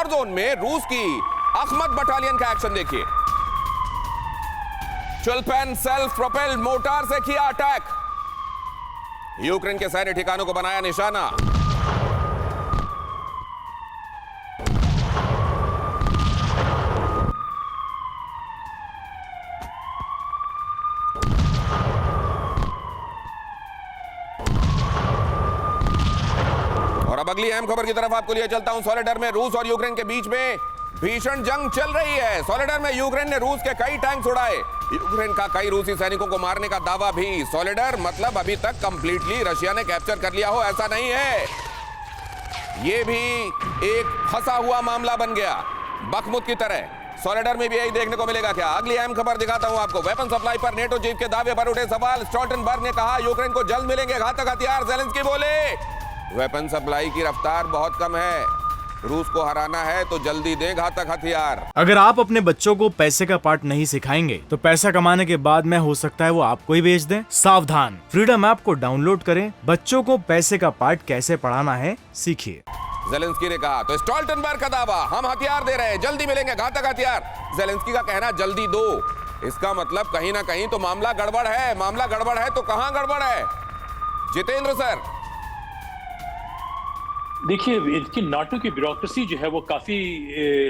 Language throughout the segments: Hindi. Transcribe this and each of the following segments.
बफर जोन में रूस की अखमत बटालियन का एक्शन देखिए। चुल्पेन सेल्फ प्रोपेल्ड मोटार से किया अटैक, यूक्रेन के सैन्य ठिकानों को बनाया निशाना। और अब अगली अहम खबर की तरफ आपको लिए चलता हूं। सोलेडर में रूस और यूक्रेन के बीच में भीषण जंग चल रही है। सोलेडर में यूक्रेन ने रूस के कई टैंक उड़ाए, यूक्रेन का कई रूसी सैनिकों को मारने का दावा भी। सोलेडर मतलब अभी तक कंप्लीटली रशिया ने कैप्चर कर लिया हो ऐसा नहीं है, यह भी एक फंसा हुआ मामला बन गया बखमुत की तरह। सोलेडर में भी यही देखने को मिलेगा क्या? अगली अहम खबर दिखाता हूं आपको। वेपन सप्लाई पर नेटो चीफ के दावे पर उठे सवाल। स्टोल्टनबर्ग ने कहा यूक्रेन को जल्द मिलेंगे घातक हथियार। ज़ेलेंस्की बोले वेपन सप्लाई की रफ्तार बहुत कम है, रूस को हराना है तो जल्दी दें घातक हथियार। अगर आप अपने बच्चों को पैसे का पार्ट नहीं सिखाएंगे तो पैसा कमाने के बाद में हो सकता है वो आपको ही बेच दें। सावधान, फ्रीडम ऐप को डाउनलोड करें, बच्चों को पैसे का पार्ट कैसे पढ़ाना है सीखिए। ज़ेलेंस्की ने कहा तो स्टोल्टनबर्ग का दावा, हम हथियार दे रहे हैं, जल्दी मिलेंगे घातक हथियार। ज़ेलेंस्की का कहना जल्दी दो, इसका मतलब कहीं ना कहीं तो मामला गड़बड़ है। मामला गड़बड़ है तो कहां गड़बड़ है? जितेंद्र सर। देखिए, इनकी नाटो की ब्यूरोक्रेसी जो है वो काफी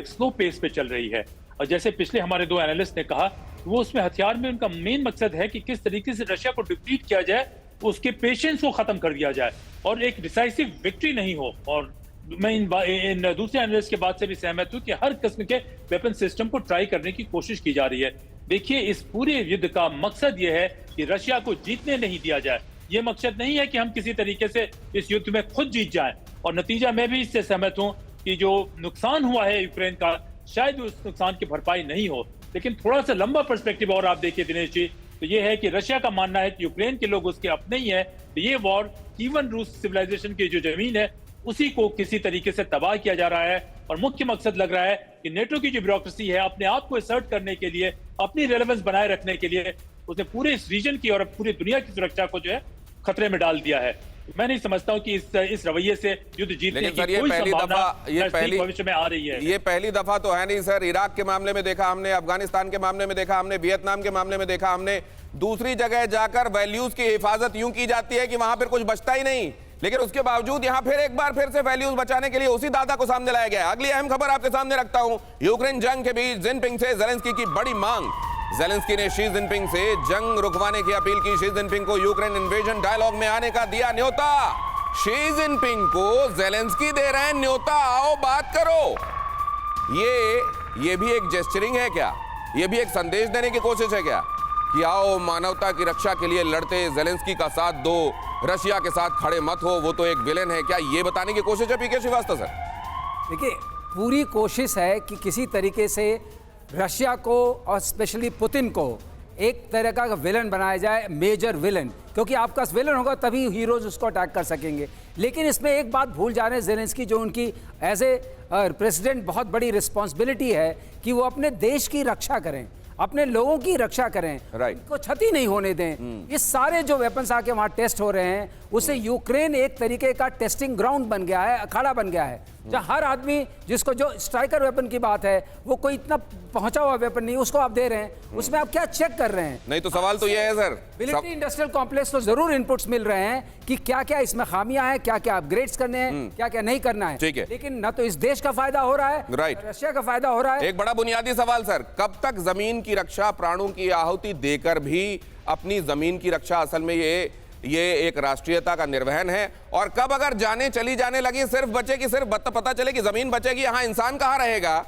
स्लो पेस पे चल रही है, और जैसे पिछले हमारे दो एनालिस्ट ने कहा, वो उसमें हथियार में उनका मेन मकसद है कि किस तरीके से रशिया को डिप्लीट किया जाए, उसके पेशेंस को खत्म कर दिया जाए और एक डिसाइसिव विक्ट्री नहीं हो। और मैं इन दूसरे एनालिस्ट के बात से भी सहमत हूं कि हर किस्म के वेपन सिस्टम को ट्राई करने की कोशिश की जा रही है। देखिए, इस पूरे युद्ध का मकसद यह है कि रशिया को जीतने नहीं दिया जाए। ये मकसद नहीं है कि हम किसी तरीके से इस युद्ध में खुद जीत जाएं। और नतीजा मैं भी इससे सहमत हूं कि जो नुकसान हुआ है यूक्रेन का, शायद उस नुकसान की भरपाई नहीं हो। लेकिन थोड़ा सा लंबा पर्सपेक्टिव और आप देखिए दिनेश जी, तो ये है कि रशिया का मानना है कि यूक्रेन के लोग उसके अपने ही है, तो ये वॉर इवन रूस सिविलाइजेशन की जो जमीन है उसी को किसी तरीके से तबाह किया जा रहा है। और मुख्य मकसद लग रहा है कि नेटो की जो ब्यूरोक्रेसी है, अपने आप को असर्ट करने के लिए, अपनी रेलेवेंस बनाए रखने के लिए, उसने पूरे इस रीजन की और पूरी दुनिया की सुरक्षा को जो है खतरे में डाल दिया है। मैं नहीं समझता हूं कि इस रवैये से युद्ध जीतने की कोई संभावना भविष्य में आ रही है। ये पहली दफा तो है नहीं सर। इराक के मामले में देखा हमने, अफगानिस्तान के मामले में देखा हमने, वियतनाम के मामले में देखा हमने। दूसरी जगह जाकर वैल्यूज की हिफाजत यूं की जाती है कि वहां पर कुछ बचता ही नहीं, लेकिन उसके बावजूद यहां फिर एक बार फिर से वैल्यूज बचाने के लिए उसी दादा को सामने लाया गया। अगली अहम खबर आपके सामने रखता हूं। यूक्रेन जंग के बीच जिनपिंग से ज़ेलेंस्की की बड़ी मांग। ज़ेलेंस्की ने शी जिनपिंग से जंग रुकवाने की अपील की। शी जिनपिंग को यूक्रेन इन्वेजन डायलॉग में आने का दिया न्योता। शी जिनपिंग को ज़ेलेंस्की दे रहे हैं न्योता, आओ बात करो। ये भी एक जेस्चरिंग है क्या? ये भी एक संदेश देने की कोशिश है क्या कि आओ मानवता की रक्षा के लिए लड़ते ज़ेलेंस्की का साथ दो, रशिया के साथ खड़े मत हो, वो तो एक विलेन है? क्या ये बताने की कोशिश है पीके श्रीवास्तव सर? देखिए, पूरी कोशिश है कि किसी तरीके से रशिया को और स्पेशली पुतिन को एक तरह का विलन बनाया जाए, मेजर विलन, क्योंकि आपका विलन होगा तभी हीरोज उसको अटैक कर सकेंगे। लेकिन इसमें एक बात भूल जा रहे हैं ज़ेलेंस्की, जो उनकी एज ए प्रेसिडेंट बहुत बड़ी रिस्पॉन्सिबिलिटी है कि वो अपने देश की रक्षा करें, अपने लोगों की रक्षा करें, उनको क्षति नहीं होने दें। इस सारे जो वेपन्स आके वहाँ टेस्ट हो रहे हैं, उससे यूक्रेन एक तरीके का टेस्टिंग ग्राउंड बन गया है, अखाड़ा बन गया है, जहाँ हर आदमी जिसको जो स्ट्राइकर वेपन की बात है, वो कोई इतना पहुंचा हुआ वेपन नहीं, उसको आप दे रहे हैं, उसमें आप क्या चेक कर रहे हैं? नहीं तो सवाल तो ये है सर, मिलिट्री इंडस्ट्रियल कॉम्प्लेक्स तो जरूर इनपुट्स मिल रहे हैं कि क्या क्या इसमें खामियां हैं, क्या क्या अपग्रेड्स करने हैं, क्या क्या नहीं करना है। लेकिन ना तो इस देश का फायदा हो रहा है, रशिया का फायदा हो रहा है। एक बड़ा बुनियादी सवाल सर, कब तक जमीन की रक्षा, प्राणों की आहुति देकर भी अपनी जमीन की रक्षा, असल में ये एक राष्ट्रीयता का निर्वहन है, और कब अगर जाने चली जाने लगी सिर्फ बचेगी, सिर्फ पता चले कि जमीन बचेगी, यहाँ इंसान कहाँ रहेगा,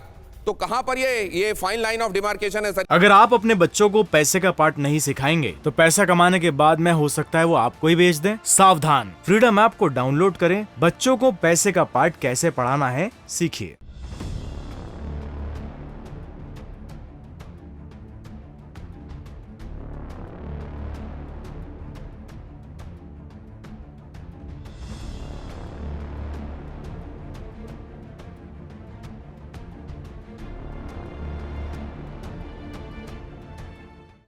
तो कहां पर ये फाइन लाइन ऑफ डिमार्केशन है सर? अगर आप अपने बच्चों को पैसे का पार्ट नहीं सिखाएंगे तो पैसा कमाने के बाद में हो सकता है वो आपको ही बेच दें। सावधान, फ्रीडम ऐप को डाउनलोड करें, बच्चों को पैसे का पार्ट कैसे पढ़ाना है सीखिए।